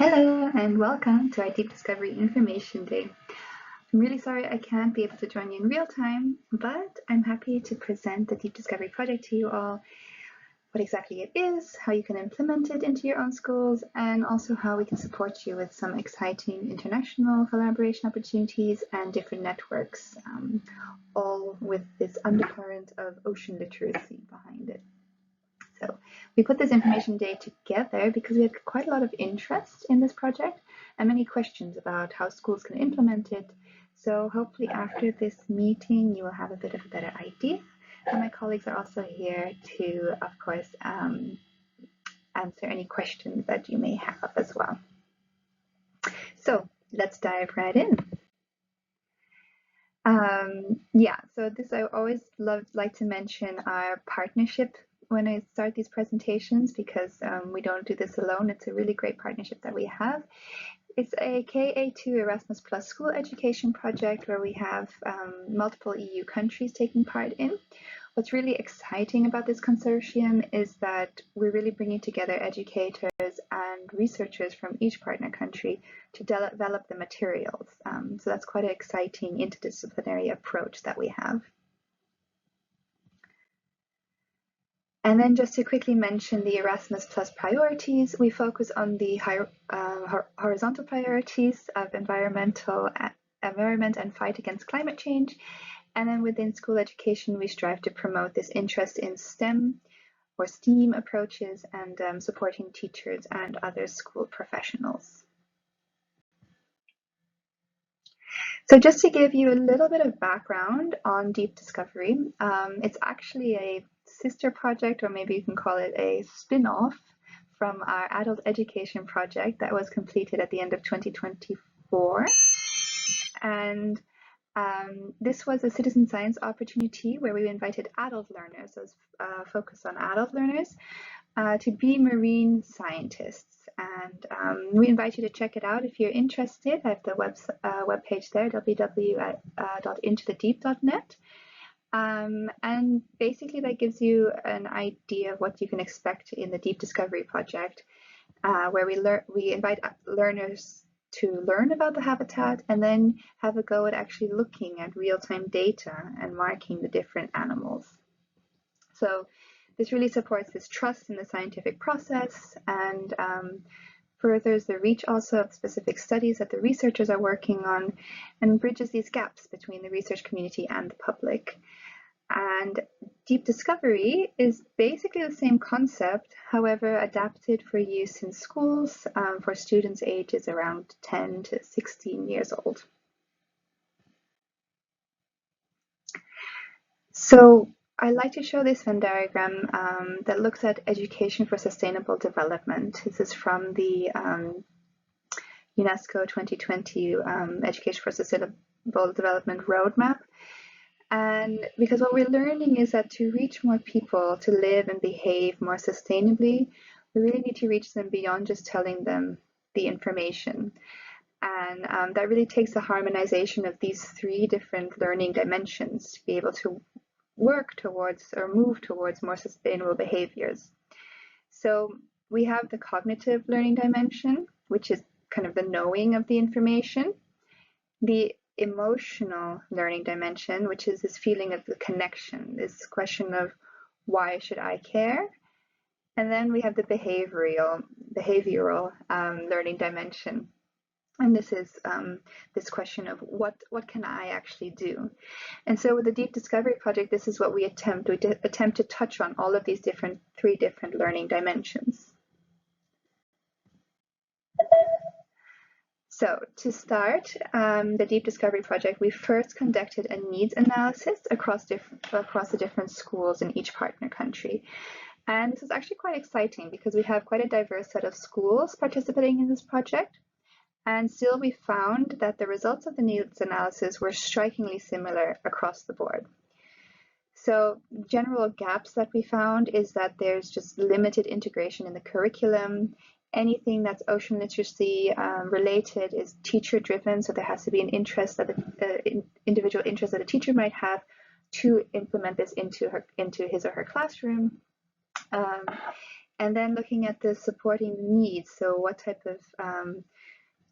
Hello and welcome to our Deep Discovery Information Day. I'm really sorry I can't be able to join you in real time, but I'm happy to present the Deep Discovery project to you all, what exactly it is, how you can implement it into your own schools, and also how we can support you with some exciting international collaboration opportunities and different networks, all with this undercurrent of ocean literacy behind it. So we put this information day together because we had quite a lot of interest in this project and many questions about how schools can implement it. So hopefully after this meeting, you will have a bit of a better idea. And my colleagues are also here to, of course, answer any questions that you may have as well. So let's dive right in. So this I always like to mention our partnership when I start these presentations because we don't do this alone. It's a really great partnership that we have. It's a KA2 Erasmus Plus school education project where we have multiple EU countries taking part in. What's really exciting about this consortium is that we're really bringing together educators and researchers from each partner country to develop the materials. So that's quite an exciting interdisciplinary approach that we have. And then just to quickly mention the Erasmus Plus priorities, we focus on the horizontal priorities of environment and fight against climate change. And then within school education, we strive to promote this interest in STEM or STEAM approaches and supporting teachers and other school professionals. So just to give you a little bit of background on Deep Discovery, it's actually a sister project, or maybe you can call it a spin-off from our adult education project that was completed at the end of 2024. And this was a citizen science opportunity where we invited adult learners, so it's focused on adult learners, to be marine scientists. And we invite you to check it out if you're interested. I have the webpage there, www.intothedeep.net. And basically that gives you an idea of what you can expect in the Deep Discovery project, where we invite learners to learn about the habitat and then have a go at actually looking at real-time data and marking the different animals. So this really supports this trust in the scientific process and furthers the reach also of specific studies that the researchers are working on and bridges these gaps between the research community and the public. And Deep Discovery is basically the same concept, however, adapted for use in schools for students ages around 10 to 16 years old. So I like to show this Venn diagram that looks at education for sustainable development. This is from the UNESCO 2020 Education for Sustainable Development Roadmap. And because what we're learning is that to reach more people to live and behave more sustainably, we really need to reach them beyond just telling them the information. And that really takes the harmonization of these three different learning dimensions to be able to work towards or move towards more sustainable behaviors. So we have the cognitive learning dimension, which is kind of the knowing of the information, the emotional learning dimension, which is this feeling of the connection, this question of why should I care? And then we have the behavioral learning dimension. And this is this question of what can I actually do? And so with the Deep Discovery project, this is what we attempt. We attempt to touch on all of these three different learning dimensions. So to start the Deep Discovery project, we first conducted a needs analysis across the different schools in each partner country. And this is actually quite exciting because we have quite a diverse set of schools participating in this project. And still we found that the results of the needs analysis were strikingly similar across the board. So general gaps that we found is that there's just limited integration in the curriculum. Anything that's ocean literacy related is teacher driven, so there has to be an interest that the individual interest that a teacher might have to implement this into his or her classroom. And then looking at the supporting needs. So what type of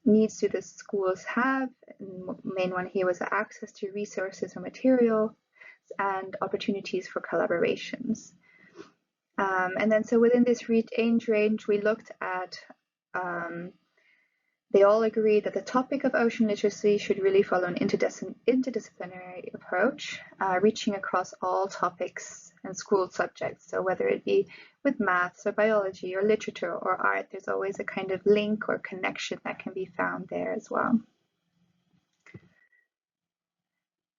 needs do the schools have? And the main one here was access to resources or material and opportunities for collaborations. And then so within this age range, we looked at, they all agreed that the topic of ocean literacy should really follow an interdisciplinary approach, reaching across all topics and school subjects. So whether it be with maths or biology or literature or art, there's always a kind of link or connection that can be found there as well.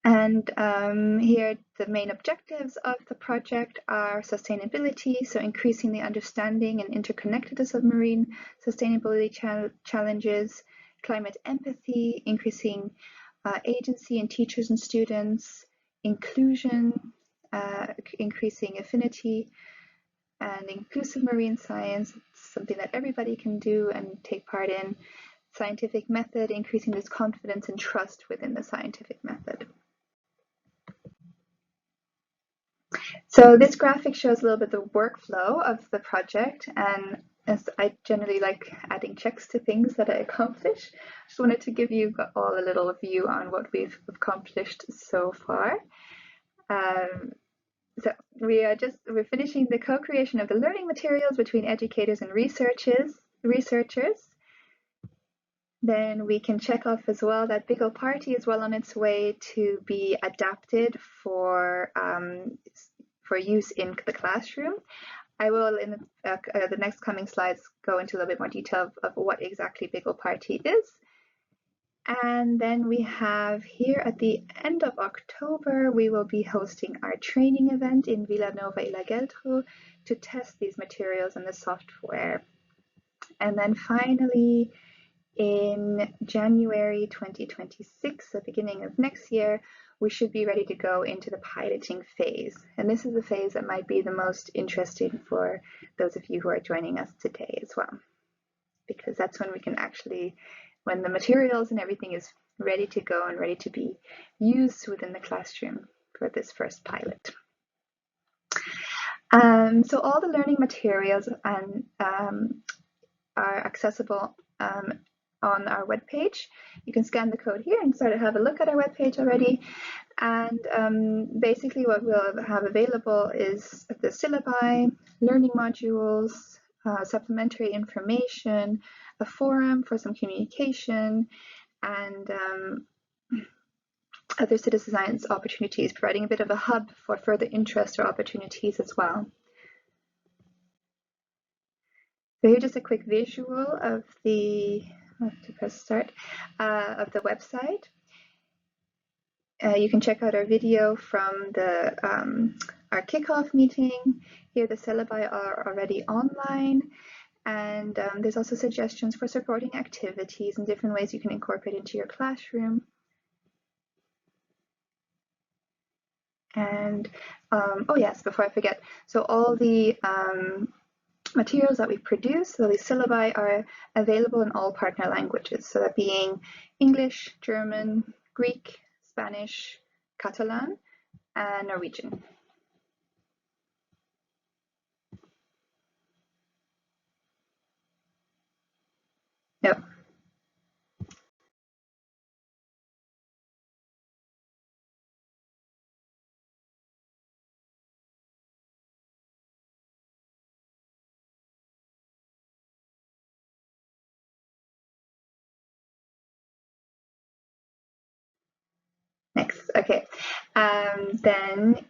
And here the main objectives of the project are sustainability, so increasing the understanding and interconnectedness of marine sustainability challenges, climate empathy, increasing agency in teachers and students, inclusion, increasing affinity, and inclusive marine science, something that everybody can do and take part in. Scientific method, increasing this confidence and trust within the scientific method. So this graphic shows a little bit the workflow of the project, and as I generally like adding checks to things that I accomplish, I just wanted to give you all a little view on what we've accomplished so far. So we're finishing the co-creation of the learning materials between educators and researchers. Then we can check off as well that Big Ol' Party is well on its way to be adapted for use in the classroom. I will, in the next coming slides, go into a little bit more detail of what exactly Big Ol' Party is. And then we have here at the end of October, we will be hosting our training event in Vilanova y la Geltrú to test these materials and the software. And then finally, in January 2026, the beginning of next year, we should be ready to go into the piloting phase. And this is the phase that might be the most interesting for those of you who are joining us today as well, because that's when we can actually, when the materials and everything is ready to go and ready to be used within the classroom for this first pilot. So all the learning materials are accessible on our webpage. You can scan the code here and start to have a look at our webpage already. And basically what we'll have available is the syllabi, learning modules, supplementary information, a forum for some communication, and other citizen science opportunities, providing a bit of a hub for further interest or opportunities as well. So here's just a quick visual of the, I have to press start, of the website. You can check out our video from the our kickoff meeting. Here the syllabi are already online, and there's also suggestions for supporting activities and different ways you can incorporate into your classroom. And oh yes, before I forget, so all the materials that we produce, so the syllabi are available in all partner languages, so that being English, German, Greek, Spanish, Catalan, and Norwegian. Yep. Next, okay. Then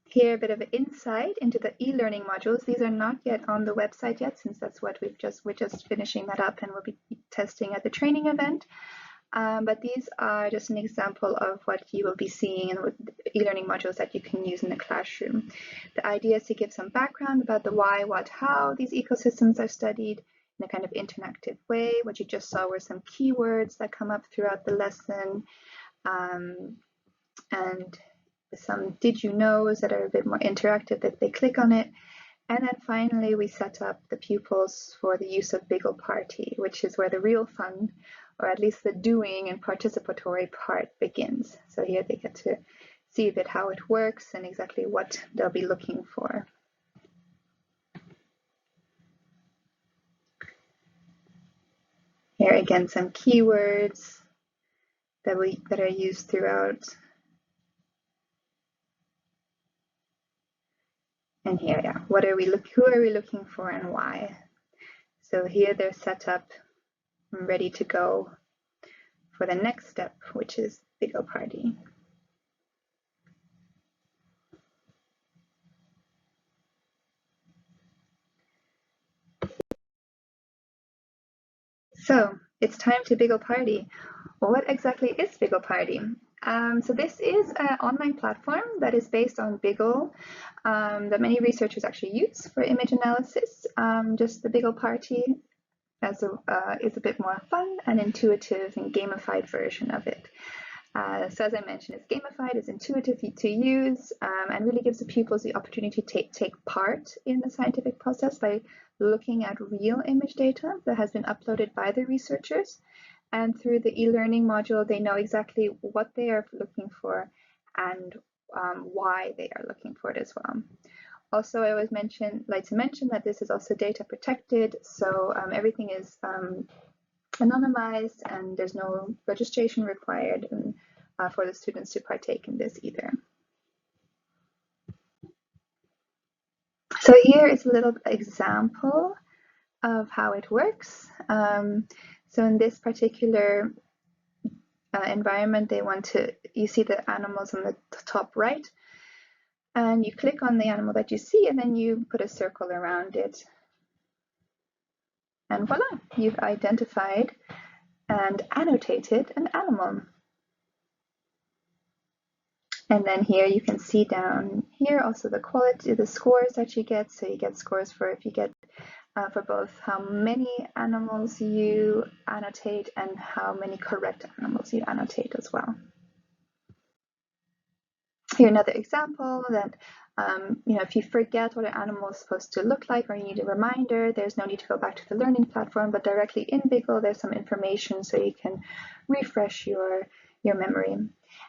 here a bit of an insight into the e-learning modules. These are not yet on the website yet, since that's what we're just finishing that up and we'll be testing at the training event. But these are just an example of what you will be seeing in the e-learning modules that you can use in the classroom. The idea is to give some background about the why, what, how these ecosystems are studied in a kind of interactive way. What you just saw were some keywords that come up throughout the lesson, and some did you knows that are a bit more interactive that they click on it. And then finally, we set up the pupils for the use of Big Ol' Party, which is where the real fun, or at least the doing and participatory part begins. So here they get to see a bit how it works and exactly what they'll be looking for. Here again, some keywords that are used throughout. And here, yeah, who are we looking for and why? So here they're set up and ready to go for the next step, which is BIGO Party. So it's time to BIGO Party. Well, what exactly is BIGO Party? So this is an online platform that is based on BIGO that many researchers actually use for image analysis. Just the BIGO Party is a bit more fun and intuitive and gamified version of it. So as I mentioned, it's gamified, it's intuitive to use, and really gives the pupils the opportunity to take part in the scientific process by looking at real image data that has been uploaded by the researchers. And through the e-learning module, they know exactly what they are looking for and why they are looking for it as well. Also, I always like to mention that this is also data protected, so everything is anonymized and there's no registration required for the students to partake in this either. So here is a little example of how it works. So in this particular environment, you see the animals on the top right, and you click on the animal that you see, and then you put a circle around it. And voila, you've identified and annotated an animal. And then here you can see down here also the quality, the scores that you get. So you get scores for for both how many animals you annotate and how many correct animals you annotate as well. Here another example that if you forget what an animal is supposed to look like or you need a reminder, there's no need to go back to the learning platform, but directly in BIGO there's some information so you can refresh your memory.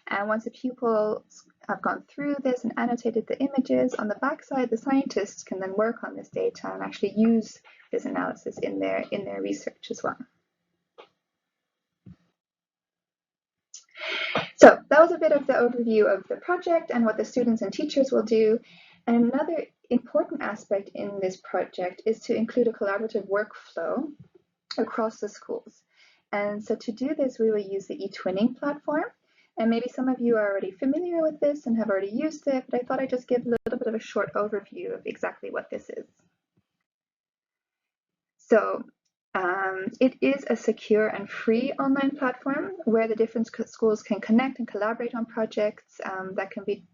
And once the pupils have gone through this and annotated the images, on the backside the scientists can then work on this data and actually use this analysis in their research as well. So that was a bit of the overview of the project and what the students and teachers will do. And another important aspect in this project is to include a collaborative workflow across the schools. And so to do this, we will use the eTwinning platform. And maybe some of you are already familiar with this and have already used it, but I thought I'd just give a little bit of a short overview of exactly what this is. So it is a secure and free online platform where the different schools can connect and collaborate on projects that can be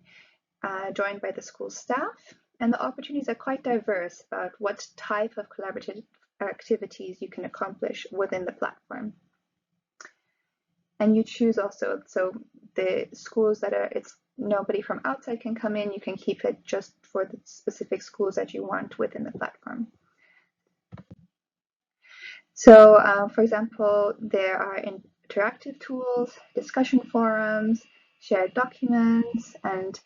joined by the school staff. And the opportunities are quite diverse about what type of collaborative activities you can accomplish within the platform. And you choose also, so the schools it's nobody from outside can come in, you can keep it just for the specific schools that you want within the platform. So, for example, there are interactive tools, discussion forums, shared documents, and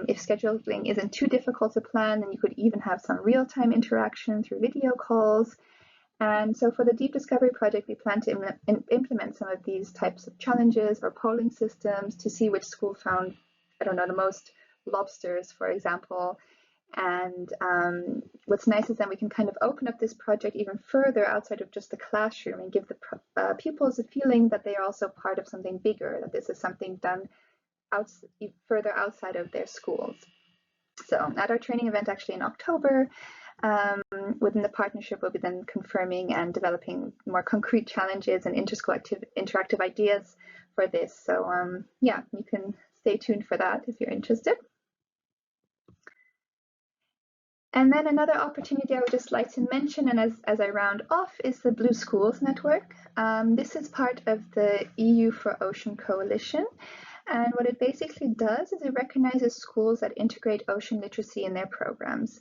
if scheduling isn't too difficult to plan, then you could even have some real-time interaction through video calls. And so for the Deep Discovery project, we plan to implement some of these types of challenges or polling systems to see which school found, I don't know, the most lobsters, for example. And what's nice is that we can kind of open up this project even further outside of just the classroom and give the pupils a feeling that they are also part of something bigger, that this is something done further outside of their schools. So at our training event actually in October, within the partnership, we'll be then confirming and developing more concrete challenges and inter-school interactive ideas for this. So yeah, you can stay tuned for that if you're interested. And then another opportunity I would just like to mention, and as I round off, is the Blue Schools Network. This is part of the EU for Ocean Coalition. And what it basically does is it recognizes schools that integrate ocean literacy in their programs.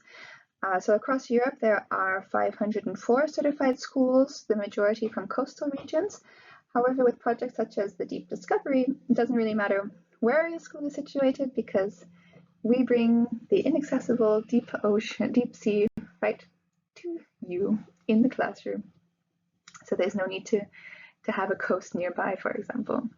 So across Europe, there are 504 certified schools, the majority from coastal regions. However, with projects such as the Deep Discovery, it doesn't really matter where your school is situated because we bring the inaccessible deep ocean, deep sea, right to you in the classroom. So there's no need to have a coast nearby, for example.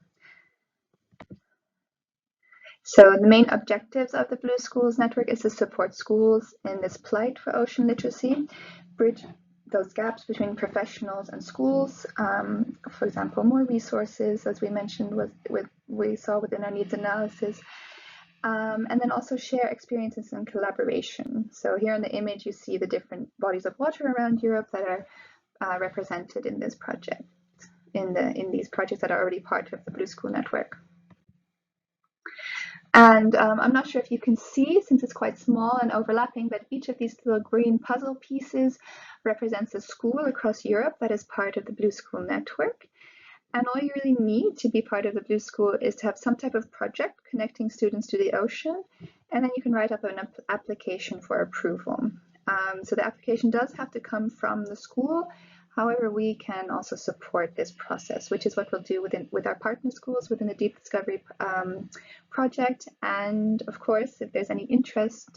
So the main objectives of the Blue Schools Network is to support schools in this plight for ocean literacy, bridge those gaps between professionals and schools. For example, more resources, as we mentioned, we saw within our needs analysis, and then also share experiences and collaboration. So here in the image, you see the different bodies of water around Europe that are represented in this project, in these projects that are already part of the Blue School Network. And I'm not sure if you can see, since it's quite small and overlapping, but each of these little green puzzle pieces represents a school across Europe that is part of the Blue School Network. And all you really need to be part of the Blue School is to have some type of project connecting students to the ocean, and then you can write up an application for approval. So the application does have to come from the school. However, we can also support this process, which is what we'll do with our partner schools within the Deep Discovery project. And of course, if there's any interest,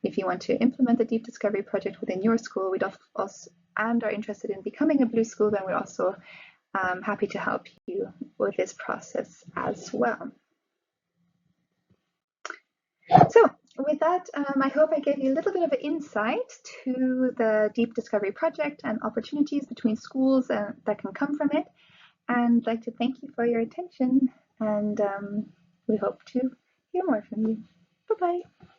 if you want to implement the Deep Discovery project within your school, we'd also and are interested in becoming a Blue School, then we're also happy to help you with this process as well. So with that, I hope I gave you a little bit of an insight to the Deep Discovery project and opportunities between schools that can come from it. And I'd like to thank you for your attention, and we hope to hear more from you. Bye-bye.